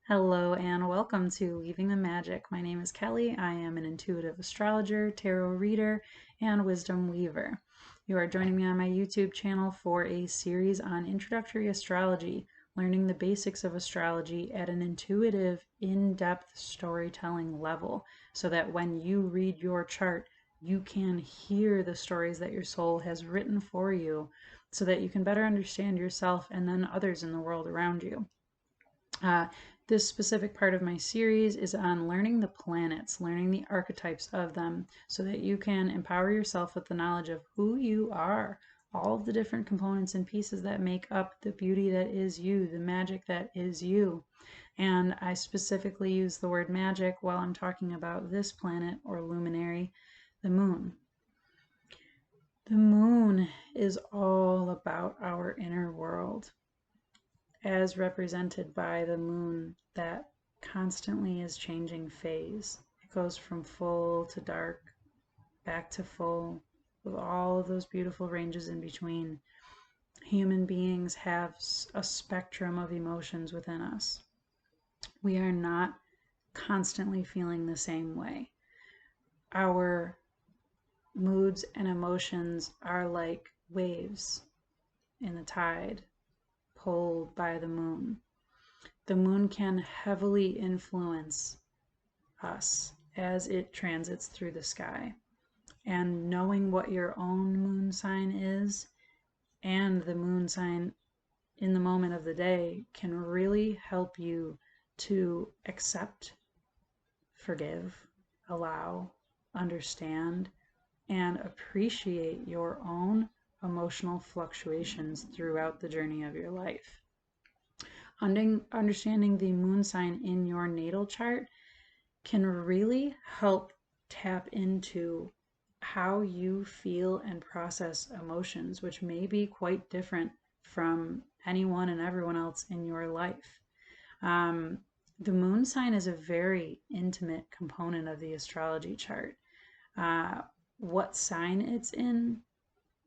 Hello and welcome to Weaving the Magic. My name is Kelly. I am an intuitive astrologer, tarot reader, and wisdom weaver. You are joining me on my YouTube channel for a series on introductory astrology, learning the basics of astrology at an intuitive, in-depth storytelling level, so that when you read your chart, you can hear the stories that your soul has written for you, so that you can better understand yourself and then others in the world around you. This specific part of my series is on learning the planets, learning the archetypes of them, so that you can empower yourself with the knowledge of who you are, all of the different components and pieces that make up the beauty that is you, the magic that is you. And I specifically use the word magic while I'm talking about this planet or luminary, the moon. The moon is all about our inner world, as represented by the moon that constantly is changing phase. It goes from full to dark, back to full, with all of those beautiful ranges in between. Human beings have a spectrum of emotions within us. We are not constantly feeling the same way. Our moods and emotions are like waves in the tide, pulled by the moon. The moon can heavily influence us as it transits through the sky. And knowing what your own moon sign is and the moon sign in the moment of the day can really help you to accept, forgive, allow, understand, and appreciate your own emotional fluctuations throughout the journey of your life. Understanding the moon sign in your natal chart can really help tap into how you feel and process emotions, which may be quite different from anyone and everyone else in your life. The moon sign is a very intimate component of the astrology chart. What sign it's in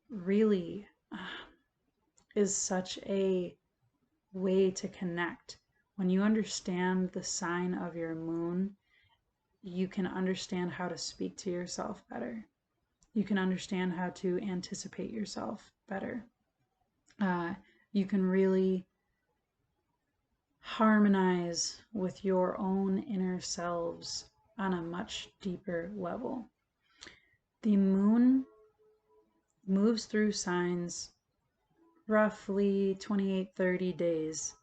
really is such a way to connect. When you understand the sign of your moon, you can understand how to speak to yourself better. You can understand how to anticipate yourself better. You can really harmonize with your own inner selves on a much deeper level. The moon moves through signs roughly 28-30 days,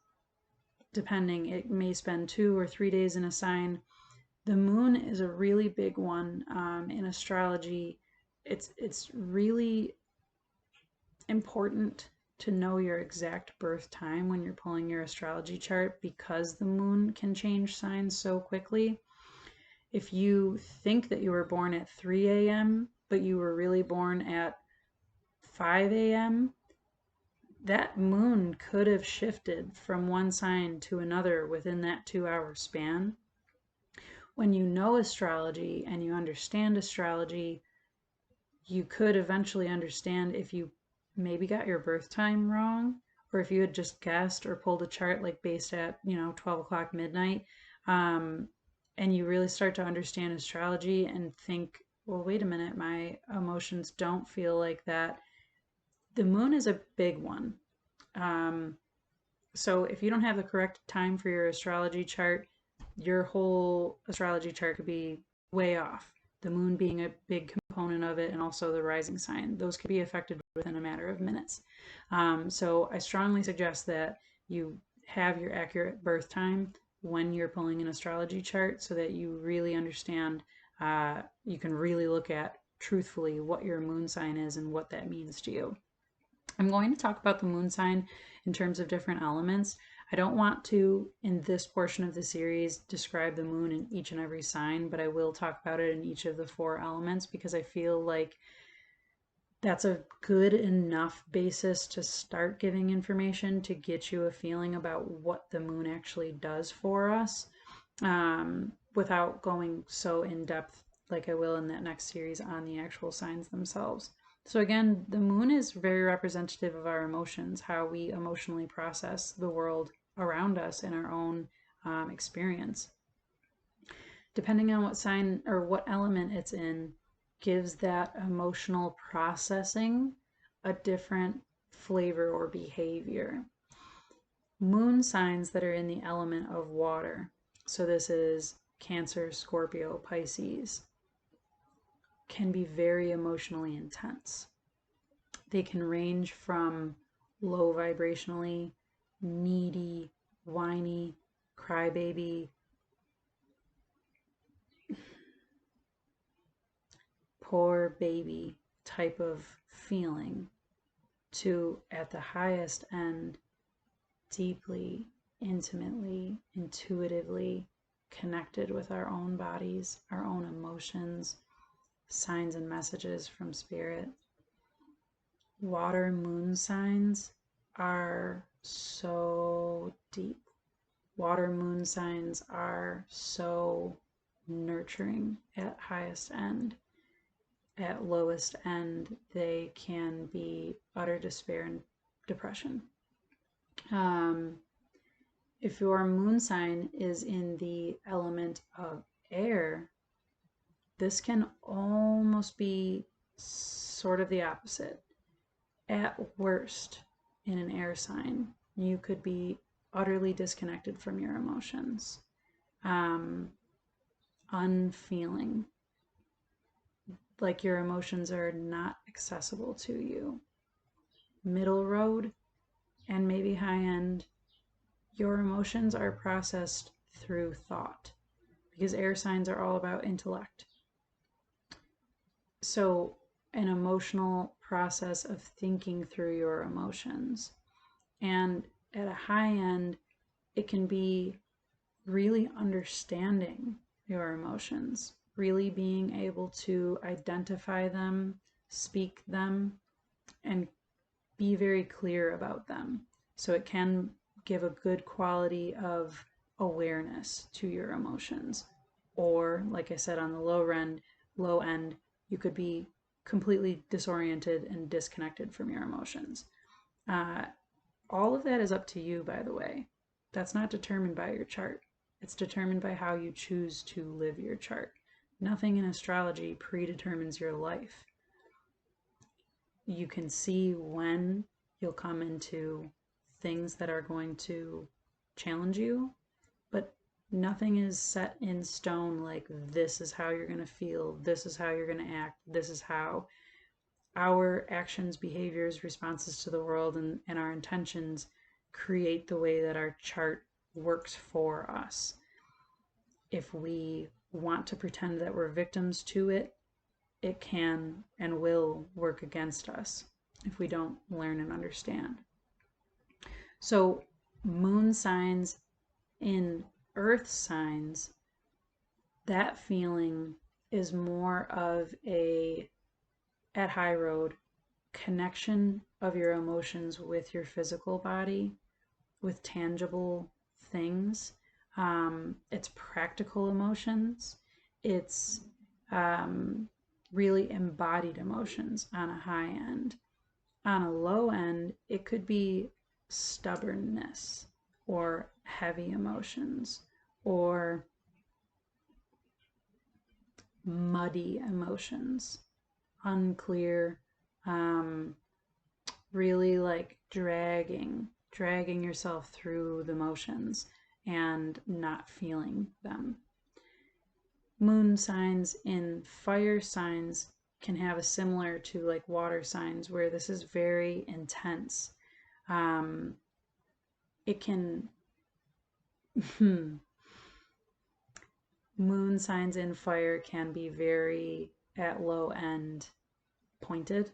depending. It may spend 2 or 3 days in a sign. The moon is a really big one in astrology. It's really important to know your exact birth time when you're pulling your astrology chart, because the moon can change signs so quickly. If you think that you were born at 3 a.m., but you were really born at 5 a.m., that moon could have shifted from one sign to another within that 2-hour span. When you know astrology and you understand astrology, you could eventually understand if you maybe got your birth time wrong, or if you had just guessed or pulled a chart like based at 12 o'clock midnight, and you really start to understand astrology and think, well, wait a minute, my emotions don't feel like that. The moon is a big one. So if you don't have the correct time for your astrology chart, your whole astrology chart could be way off. The moon being a big component of it, and also the rising sign. Those could be affected within a matter of minutes. So I strongly suggest that you have your accurate birth time when you're pulling an astrology chart, so that you really understand, you can really look at truthfully what your moon sign is and what that means to you. I'm going to talk about the moon sign in terms of different elements. I don't want to, in this portion of the series, describe the moon in each and every sign, but I will talk about it in each of the 4 elements, because I feel like that's a good enough basis to start giving information to get you a feeling about what the moon actually does for us, without going so in depth like I will in that next series on the actual signs themselves. So again, the moon is very representative of our emotions, how we emotionally process the world around us and our own experience. Depending on what sign or what element it's in, gives that emotional processing a different flavor or behavior. Moon signs that are in the element of water, so this is Cancer, Scorpio, Pisces, can be very emotionally intense. They can range from low vibrationally, needy, whiny, crybaby, poor baby type of feeling to, at the highest end, deeply, intimately, intuitively connected with our own bodies, our own emotions, signs and messages from spirit. Water moon signs are so deep. Water moon signs are so nurturing at highest end. At lowest end, they can be utter despair and depression. If your moon sign is in the element of air, this can almost be sort of the opposite. At worst, in an air sign, you could be utterly disconnected from your emotions, unfeeling, like your emotions are not accessible to you. Middle road and maybe high end, your emotions are processed through thought, because air signs are all about intellect. So an emotional process of thinking through your emotions. And at a high end, it can be really understanding your emotions, really being able to identify them, speak them, and be very clear about them. So it can give a good quality of awareness to your emotions. Or, like I said, on the low end, you could be completely disoriented and disconnected from your emotions. All of that is up to you, by the way. That's not determined by your chart. It's determined by how you choose to live your chart. Nothing in astrology predetermines your life. You can see when you'll come into things that are going to challenge you, but nothing is set in stone like this is how you're going to feel, this is how you're going to act, this is how. Our actions, behaviors, responses to the world, and our intentions create the way that our chart works for us. If we want to pretend that we're victims to it, it can and will work against us if we don't learn and understand. So moon signs in earth signs, that feeling is more of a, at high road, connection of your emotions with your physical body, with tangible things. It's practical emotions. It's really embodied emotions on a high end. On a low end, it could be stubbornness or heavy emotions or muddy emotions, unclear, really like dragging yourself through the motions and not feeling them. Moon signs in fire signs can have a similar to like water signs, where this is very intense. It can moon signs in fire can be very, at low end, pointed.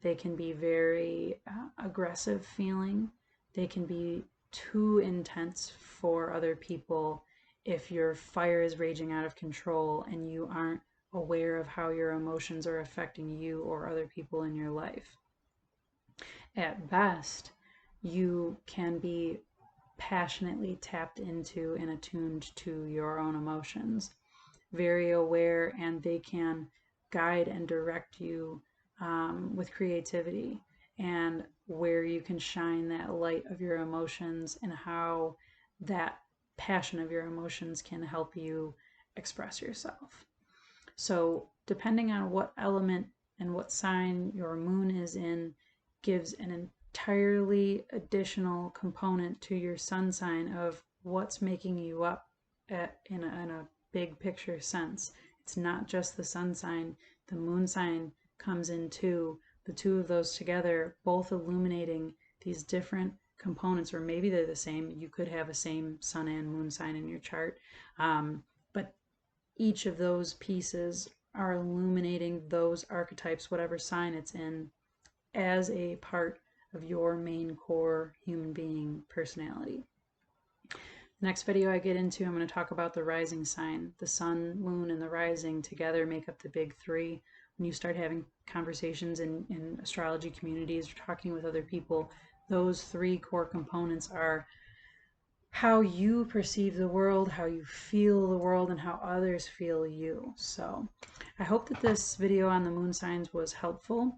They can be very aggressive feeling. They can be too intense for other people if your fire is raging out of control and you aren't aware of how your emotions are affecting you or other people in your life. At best, you can be passionately tapped into and attuned to your own emotions, very aware, and they can guide and direct you with creativity and where you can shine that light of your emotions and how that passion of your emotions can help you express yourself. So depending on what element and what sign your moon is in gives an entirely additional component to your sun sign of what's making you up in a big picture sense. It's not just the sun sign, the moon sign comes in too. The two of those together, both illuminating these different components, or maybe they're the same. You could have a same sun and moon sign in your chart, but each of those pieces are illuminating those archetypes, whatever sign it's in, as a part of your main core human being personality. Next video I get into, I'm going to talk about the rising sign. The sun, moon, and the rising together make up the big three. When you start having conversations in astrology communities or talking with other people, those three core components are how you perceive the world, how you feel the world, and how others feel you. So I hope that this video on the moon signs was helpful.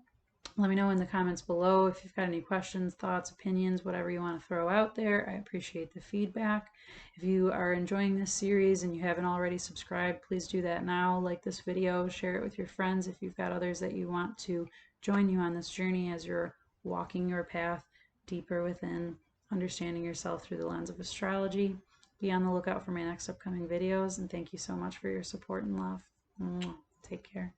Let me know in the comments below if you've got any questions, thoughts, opinions, whatever you want to throw out there. I appreciate the feedback. If you are enjoying this series and you haven't already subscribed, please do that now. Like this video, share it with your friends if you've got others that you want to join you on this journey as you're walking your path deeper within, understanding yourself through the lens of astrology. Be on the lookout for my next upcoming videos, and thank you so much for your support and love. Take care.